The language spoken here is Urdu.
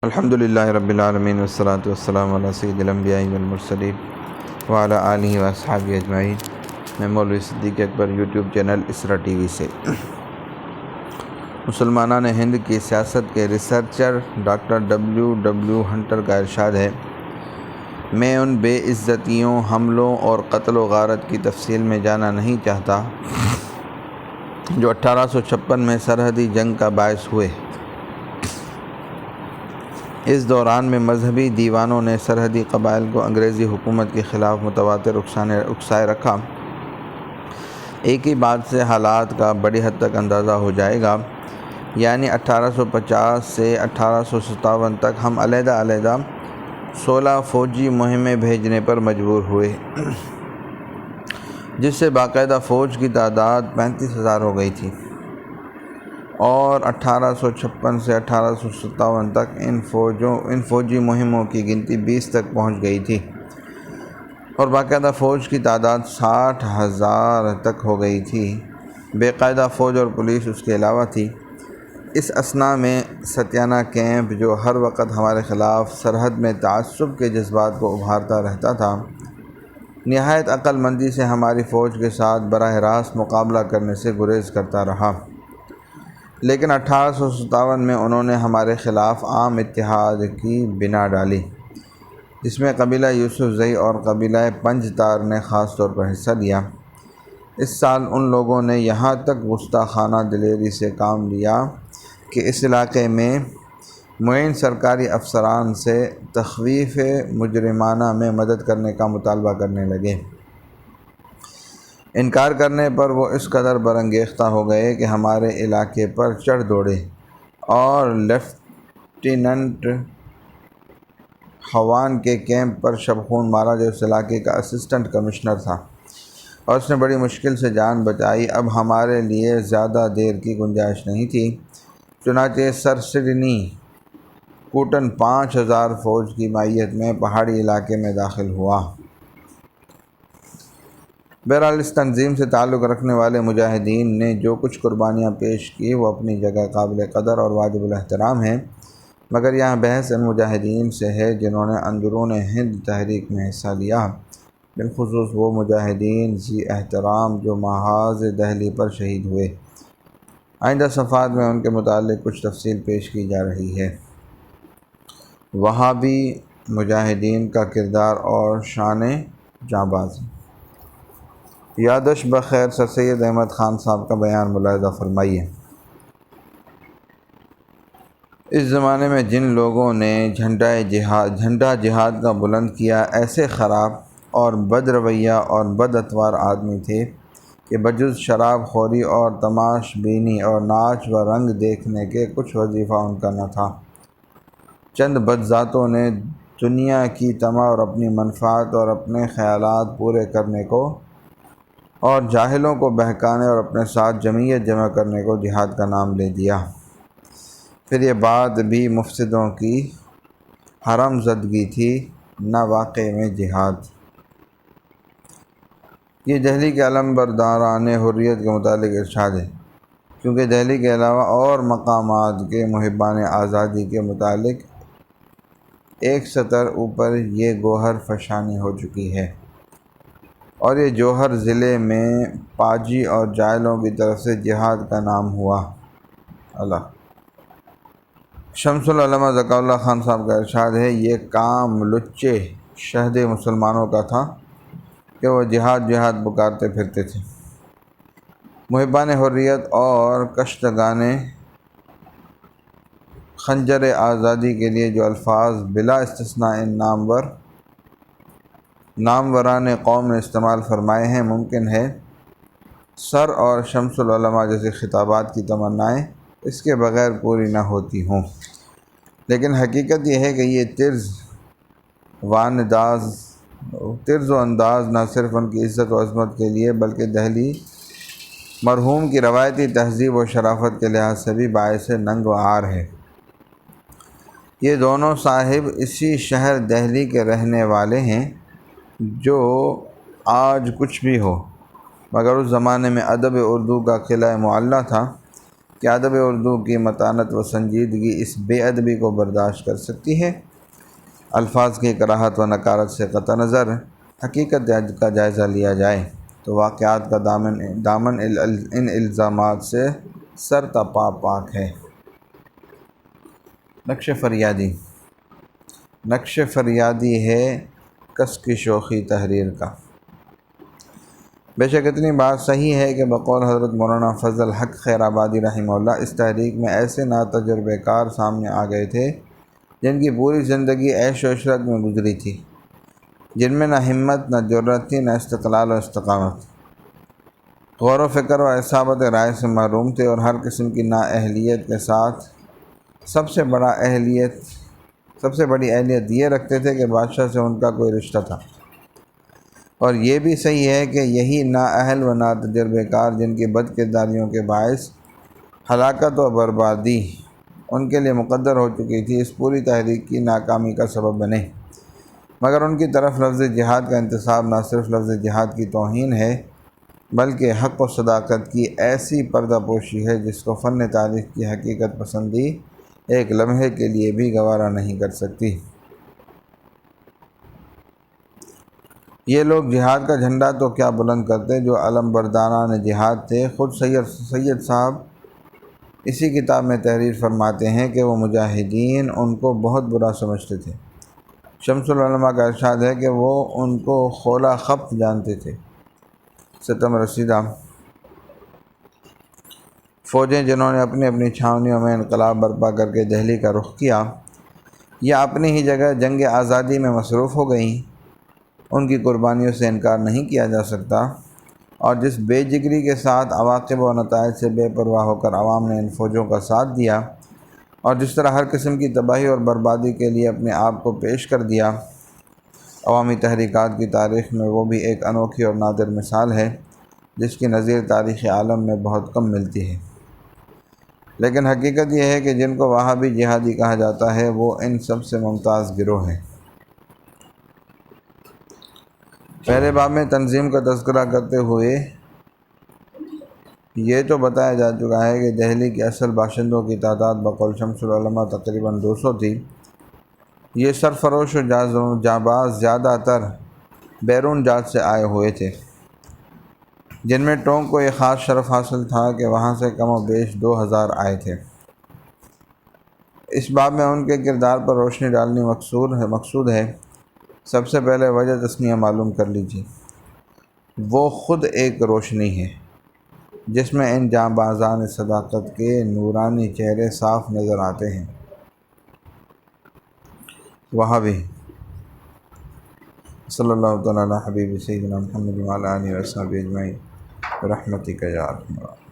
الحمدللہ رب العالمین والصلاة والسلام علی سید الانبیاء والمرسلین وعلی آلہ واصحابہ اجمعین۔ میں مولوی صدیق اکبر یوٹیوب چینل اسرا ٹی وی سے مسلمانان ہند کی سیاست کے ریسرچر ڈاکٹر W ہنٹر کا ارشاد ہے، میں ان بے عزتیوں، حملوں اور قتل و غارت کی تفصیل میں جانا نہیں چاہتا جو 1856 میں سرحدی جنگ کا باعث ہوئے۔ اس دوران میں مذہبی دیوانوں نے سرحدی قبائل کو انگریزی حکومت کے خلاف متواتر اکسائے رکھا۔ ایک ہی بات سے حالات کا بڑی حد تک اندازہ ہو جائے گا، یعنی 1850 سے 1857 تک ہم علیحدہ 16 فوجی مہمیں بھیجنے پر مجبور ہوئے، جس سے باقاعدہ فوج کی تعداد 35,000 ہو گئی تھی، اور 1856 سے 1857 تک ان فوجی مہموں کی گنتی 20 تک پہنچ گئی تھی، اور باقاعدہ فوج کی تعداد 60,000 تک ہو گئی تھی۔ بے قاعدہ فوج اور پولیس اس کے علاوہ تھی۔ اس اثناء میں ستیانہ کیمپ، جو ہر وقت ہمارے خلاف سرحد میں تعصب کے جذبات کو ابھارتا رہتا تھا، نہایت عقل مندی سے ہماری فوج کے ساتھ براہ راست مقابلہ کرنے سے گریز کرتا رہا، لیکن 1857 میں انہوں نے ہمارے خلاف عام اتحاد کی بنا ڈالی، جس میں قبیلہ یوسف زئی اور قبیلہ پنج تار نے خاص طور پر حصہ لیا۔ اس سال ان لوگوں نے یہاں تک گستاخانہ دلیری سے کام لیا کہ اس علاقے میں معین سرکاری افسران سے تخویف مجرمانہ میں مدد کرنے کا مطالبہ کرنے لگے۔ انکار کرنے پر وہ اس قدر برانگیختہ ہو گئے کہ ہمارے علاقے پر چڑھ دوڑے اور لیفٹیننٹ خوان کے کیمپ پر شبخون مارا، جو اس علاقے کا اسسٹنٹ کمشنر تھا، اور اس نے بڑی مشکل سے جان بچائی۔ اب ہمارے لیے زیادہ دیر کی گنجائش نہیں تھی، چنانچہ سر سڈنی کوٹن 5,000 فوج کی مائیت میں پہاڑی علاقے میں داخل ہوا۔ بہرحال اس تنظیم سے تعلق رکھنے والے مجاہدین نے جو کچھ قربانیاں پیش کی وہ اپنی جگہ قابل قدر اور واجب الاحترام ہیں، مگر یہاں بحث ان مجاہدین سے ہے جنہوں نے اندرون ہند تحریک میں حصہ لیا، بالخصوص وہ مجاہدین ذی احترام جو محاذ دہلی پر شہید ہوئے۔ آئندہ صفحات میں ان کے متعلق کچھ تفصیل پیش کی جا رہی ہے۔ وہابی مجاہدین کا کردار اور شان جانبازی۔ یادش بخیر سر سید احمد خان صاحب کا بیان ملاحظہ فرمائیے۔ اس زمانے میں جن لوگوں نے جھنڈا جہاد کا بلند کیا، ایسے خراب اور بد رویہ اور بد اطوار آدمی تھے کہ بجز شراب خوری اور تماش بینی اور ناچ و رنگ دیکھنے کے کچھ وظیفہ ان کا نہ تھا۔ چند بد ذاتوں نے دنیا کی طمع اور اپنی منفعت اور اپنے خیالات پورے کرنے کو اور جاہلوں کو بہکانے اور اپنے ساتھ جمعیت جمع کرنے کو جہاد کا نام لے دیا۔ پھر یہ بات بھی مفسدوں کی حرم زدگی تھی، نہ واقعے میں جہاد۔ یہ دہلی کے علم برداران حریت کے متعلق ارشاد ہے، کیونکہ دہلی کے علاوہ اور مقامات کے محبان آزادی کے متعلق ایک سطر اوپر یہ گوہر فشانی ہو چکی ہے، اور یہ جوہر ضلع میں پاجی اور جائلوں کی طرف سے جہاد کا نام ہوا۔ اللہ شمس العلماء ذکا اللہ خان صاحب کا ارشاد ہے، یہ کام لچے شہد مسلمانوں کا تھا کہ وہ جہاد پکارتے پھرتے تھے۔ محبان حریت اور کشتگان خنجر آزادی کے لیے جو الفاظ بلا استثناء ان ناموران قوم نے استعمال فرمائے ہیں، ممکن ہے سر اور شمس العلماء جیسے خطابات کی تمنائیں اس کے بغیر پوری نہ ہوتی ہوں، لیکن حقیقت یہ ہے کہ یہ طرز و انداز نہ صرف ان کی عزت و عظمت کے لیے بلکہ دہلی مرحوم کی روایتی تہذیب و شرافت کے لحاظ سے بھی باعث ننگ و عار ہے۔ یہ دونوں صاحب اسی شہر دہلی کے رہنے والے ہیں جو آج کچھ بھی ہو، مگر اس زمانے میں ادب اردو کا قلعہ معلیٰ تھا۔ کہ ادب اردو کی متانت و سنجیدگی اس بے ادبی کو برداشت کر سکتی ہے؟ الفاظ کی کراہت و نکارت سے قطع نظر حقیقت کا جائزہ لیا جائے تو واقعات کا دامن ان الزامات سے سر تا پا پاک ہے۔ نقش فریادی ہے کس کی شوخی تحریر کا۔ بے شک اتنی بات صحیح ہے کہ بقول حضرت مولانا فضل الحق خیر آبادی رحمہ اللہ اس تحریک میں ایسے ناتجربہ کار سامنے آ گئے تھے جن کی پوری زندگی عیش و عشرت میں گزری تھی، جن میں نہ ہمت نہ جرت تھی، نہ استقلال و استقامت، غور و فکر و اصابت رائے سے محروم تھے اور ہر قسم کی نااہلیت کے ساتھ سب سے بڑی اہلیت یہ رکھتے تھے کہ بادشاہ سے ان کا کوئی رشتہ تھا۔ اور یہ بھی صحیح ہے کہ یہی نااہل و ناتجربہ کار جن کی بد کرداریوں کے باعث ہلاکت و بربادی ان کے لیے مقدر ہو چکی تھی، اس پوری تحریک کی ناکامی کا سبب بنے، مگر ان کی طرف لفظ جہاد کا انتساب نہ صرف لفظ جہاد کی توہین ہے بلکہ حق و صداقت کی ایسی پردہ پوشی ہے جس کو فن تاریخ کی حقیقت پسندی ایک لمحے کے لیے بھی گوارا نہیں کر سکتی۔ یہ لوگ جہاد کا جھنڈا تو کیا بلند کرتے جو علم برداران جہاد تھے۔ خود سید صاحب اسی کتاب میں تحریر فرماتے ہیں کہ وہ مجاہدین ان کو بہت برا سمجھتے تھے۔ شمس العلماء کا ارشاد ہے کہ وہ ان کو خولا خبت جانتے تھے۔ ستم رسیدہ فوجیں جنہوں نے اپنی اپنی چھاونیوں میں انقلاب برپا کر کے دہلی کا رخ کیا یا اپنی ہی جگہ جنگ آزادی میں مصروف ہو گئیں، ان کی قربانیوں سے انکار نہیں کیا جا سکتا، اور جس بے جگری کے ساتھ عواقب و نتائج سے بے پرواہ ہو کر عوام نے ان فوجوں کا ساتھ دیا اور جس طرح ہر قسم کی تباہی اور بربادی کے لیے اپنے آپ کو پیش کر دیا، عوامی تحریکات کی تاریخ میں وہ بھی ایک انوکھی اور نادر مثال ہے جس کی نظیر تاریخ عالم میں بہت کم ملتی ہے۔ لیکن حقیقت یہ ہے کہ جن کو وہابی جہادی کہا جاتا ہے وہ ان سب سے ممتاز گروہ ہے۔ پہلے باب میں تنظیم کا تذکرہ کرتے ہوئے یہ تو بتایا جا چکا ہے کہ دہلی کے اصل باشندوں کی تعداد بقول شمس العلماء تقریباً 200 تھی۔ یہ سرفروش و جانباز زیادہ تر بیرون جات سے آئے ہوئے تھے، جن میں ٹونک کو یہ خاص شرف حاصل تھا کہ وہاں سے کم و بیش 2000 آئے تھے۔ اس باب میں ان کے کردار پر روشنی ڈالنی مقصود ہے۔ سب سے پہلے وجہ تسمیہ معلوم کر لیجیے۔ وہ خود ایک روشنی ہے جس میں ان جانبازان صداقت کے نورانی چہرے صاف نظر آتے ہیں۔ وہابی صلی اللہ تعالیٰ علی حبیب سیدنا محمد وعلی آلہ وصحبہ اجمعین برحمتک یا ارحم الراحمین۔